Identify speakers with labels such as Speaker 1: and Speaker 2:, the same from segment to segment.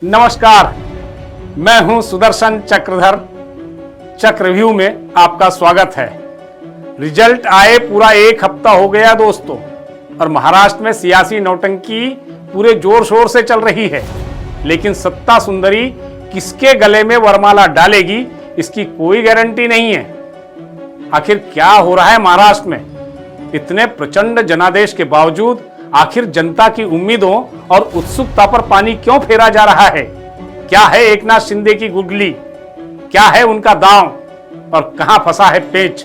Speaker 1: नमस्कार, मैं हूं सुदर्शन चक्रधर। चक्रव्यूह में आपका स्वागत है। रिजल्ट आए पूरा एक हफ्ता हो गया दोस्तों, और महाराष्ट्र में सियासी नौटंकी पूरे जोर शोर से चल रही है। लेकिन सत्ता सुंदरी किसके गले में वरमाला डालेगी, इसकी कोई गारंटी नहीं है। आखिर क्या हो रहा है महाराष्ट्र में? इतने प्रचंड जनादेश के बावजूद आखिर जनता की उम्मीदों और उत्सुकता पर पानी क्यों फेरा जा रहा है? क्या है एकनाथ शिंदे की गुगली? क्या है उनका दांव? और कहां फंसा है पेच?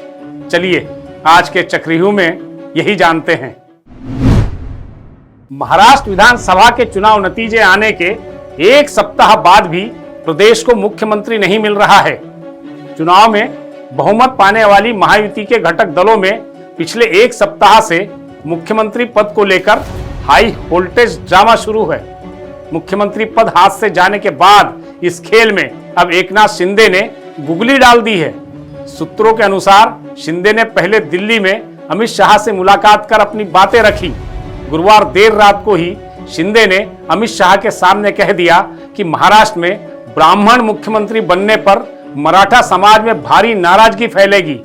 Speaker 1: चलिए आज के चक्रव्यूह में यही जानते हैं। महाराष्ट्र विधानसभा के चुनाव नतीजे आने के एक सप्ताह बाद भी प्रदेश को मुख्यमंत्री नहीं मिल रहा है। चुनाव में बहुमत पाने वाली महायुति के घटक दलों में पिछले एक सप्ताह से मुख्यमंत्री पद को लेकर हाई वोल्टेज ड्रामा शुरू है। मुख्यमंत्री पद हाथ से जाने के बाद इस खेल में अब एकनाथ शिंदे ने गुगली डाल दी है। सूत्रों के अनुसार शिंदे ने पहले दिल्ली में अमित शाह से मुलाकात कर अपनी बातें रखी। गुरुवार देर रात को ही शिंदे ने अमित शाह के सामने कह दिया कि महाराष्ट्र में ब्राह्मण मुख्यमंत्री बनने पर मराठा समाज में भारी नाराजगी फैलेगी।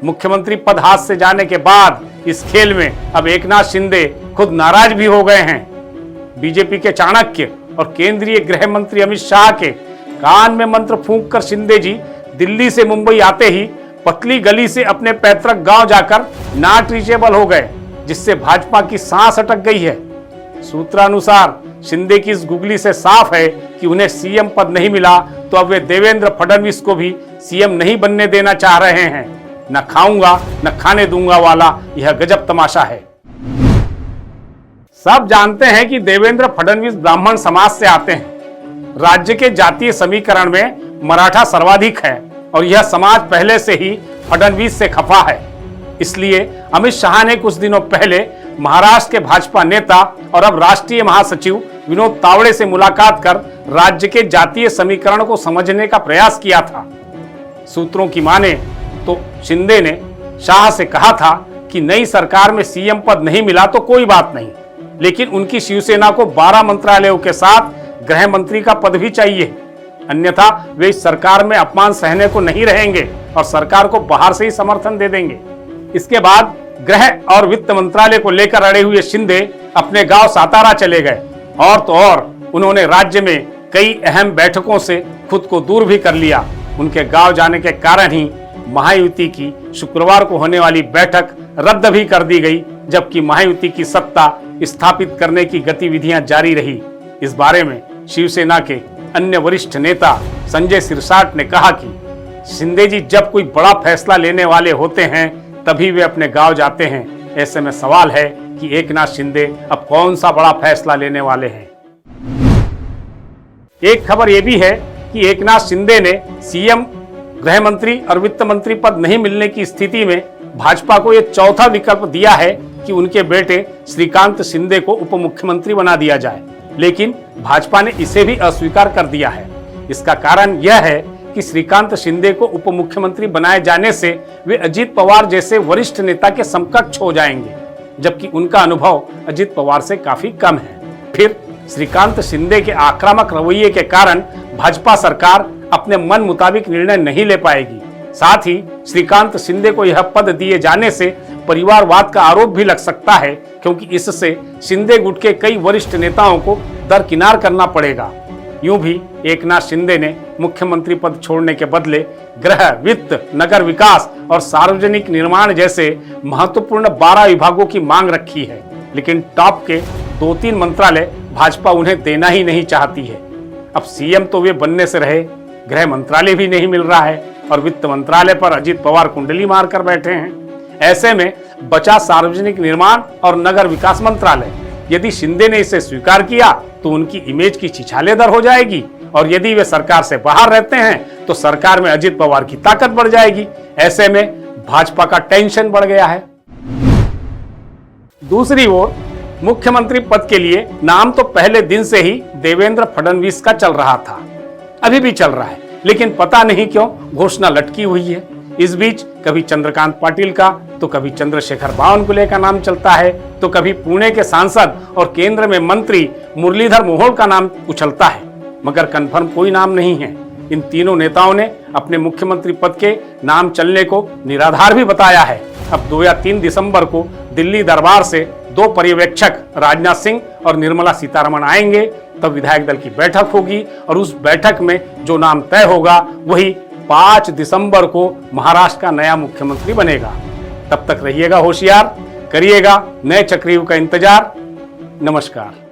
Speaker 1: मुख्यमंत्री पद हाथ से जाने के बाद इस खेल में अब एकनाथ शिंदे खुद नाराज भी हो गए हैं। बीजेपी के चाणक्य और केंद्रीय गृह मंत्री अमित शाह के कान में मंत्र फूंककर शिंदे जी दिल्ली से मुंबई आते ही पतली गली से अपने पैतृक गांव जाकर नॉट रीचेबल हो गए, जिससे भाजपा की सांस अटक गई है। सूत्रानुसार शिंदे की इस गुगली से साफ है कि उन्हें सीएम पद नहीं मिला तो अब वे देवेंद्र फडणवीस को भी सीएम नहीं बनने देना चाह रहे हैं। न खाऊंगा न खाने दूंगा वाला यह गजब तमाशा है। सब जानते हैं कि देवेंद्र फडणवीस ब्राह्मण समाज से आते हैं। राज्य के जातीय समीकरण में मराठा सर्वाधिक है और यह समाज पहले से ही फडणवीस से खफा है। इसलिए अमित शाह ने कुछ दिनों पहले महाराष्ट्र के भाजपा नेता और अब राष्ट्रीय महासचिव विनोद तावड़े से मुलाकात कर राज्य के जातीय समीकरण को समझने का प्रयास किया था। सूत्रों की माने तो शिंदे ने शाह से कहा था कि नई सरकार में सीएम पद नहीं मिला तो कोई बात नहीं, लेकिन उनकी शिवसेना को 12 मंत्रालयों के साथ गृह मंत्री का पद भी चाहिए, अन्यथा वे इस सरकार में अपमान सहने को नहीं रहेंगे और सरकार को बाहर से ही समर्थन दे देंगे। इसके बाद गृह और वित्त मंत्रालय को लेकर अड़े हुए शिंदे अपने गांव सातारा चले गए, और तो और उन्होंने राज्य में कई अहम बैठकों से खुद को दूर भी कर लिया। उनके गांव जाने के कारण ही महायुति की शुक्रवार को होने वाली बैठक रद्द भी कर दी गई, जबकि महायुति की सत्ता स्थापित करने की गतिविधियां जारी रही। इस बारे में शिवसेना के अन्य वरिष्ठ नेता संजय सिरसाट ने कहा कि शिंदे जी जब कोई बड़ा फैसला लेने वाले होते हैं तभी वे अपने गांव जाते हैं। ऐसे में सवाल है कि एकनाथ शिंदे अब कौन सा बड़ा फैसला लेने वाले हैं। एक खबर यह भी है कि एकनाथ शिंदे ने सीएम, गृह मंत्री और वित्त मंत्री पद नहीं मिलने की स्थिति में भाजपा को यह चौथा विकल्प दिया है कि उनके बेटे श्रीकांत शिंदे को उप मुख्यमंत्री बना दिया जाए, लेकिन भाजपा ने इसे भी अस्वीकार कर दिया है। इसका कारण यह है कि श्रीकांत शिंदे को उप मुख्यमंत्री बनाए जाने से वे अजित पवार जैसे वरिष्ठ नेता के समकक्ष हो जाएंगे, जबकि उनका अनुभव अजित पवार से काफी कम है। फिर श्रीकांत शिंदे के आक्रामक रवैये के कारण भाजपा सरकार अपने मन मुताबिक निर्णय नहीं ले पाएगी। साथ ही श्रीकांत शिंदे को यह पद दिए जाने से परिवारवाद का आरोप भी लग सकता है, क्योंकि इससे शिंदे गुट के कई वरिष्ठ नेताओं को दरकिनार करना पड़ेगा। यूं भी एकनाथ शिंदे ने मुख्यमंत्री पद छोड़ने के बदले गृह, वित्त, नगर विकास और सार्वजनिक निर्माण जैसे महत्वपूर्ण 12 विभागों की मांग रखी है, लेकिन टॉप के 2-3 मंत्रालय भाजपा उन्हें देना ही नहीं चाहती है। अब सीएम तो वे बनने से रहे, गृह मंत्रालय भी नहीं मिल रहा है और वित्त मंत्रालय पर अजित पवार कुंडली मारकर बैठे हैं। ऐसे में बचा सार्वजनिक निर्माण और नगर विकास मंत्रालय। यदि शिंदे ने इसे स्वीकार किया तो उनकी इमेज की छिछालेदर हो जाएगी, और यदि वे सरकार से बाहर रहते हैं तो सरकार में अजित पवार की ताकत बढ़ जाएगी। ऐसे में भाजपा का टेंशन बढ़ गया है। दूसरी ओर मुख्यमंत्री पद के लिए नाम तो पहले दिन से ही देवेंद्र फडणवीस का चल रहा था, अभी भी चल रहा है, लेकिन पता नहीं क्यों घोषणा लटकी हुई है। इस बीच कभी चंद्रकांत पाटिल का तो कभी चंद्रशेखर बावनकुले का नाम चलता है, तो कभी पुणे के सांसद और केंद्र में मंत्री मुरलीधर मोहोळ का नाम उछलता है। मगर कंफर्म कोई नाम नहीं है। इन तीनों नेताओं ने अपने मुख्यमंत्री पद के नाम चलने को निराधार भी बताया है। अब 2 या 3 दिसंबर को दिल्ली दरबार से 2 पर्यवेक्षक राजनाथ सिंह और निर्मला सीतारमण आएंगे, तब विधायक दल की बैठक होगी और उस बैठक में जो नाम तय होगा वही 5 दिसंबर को महाराष्ट्र का नया मुख्यमंत्री बनेगा। तब तक रहिएगा होशियार, करिएगा नए चक्रव्यूह का इंतजार। नमस्कार।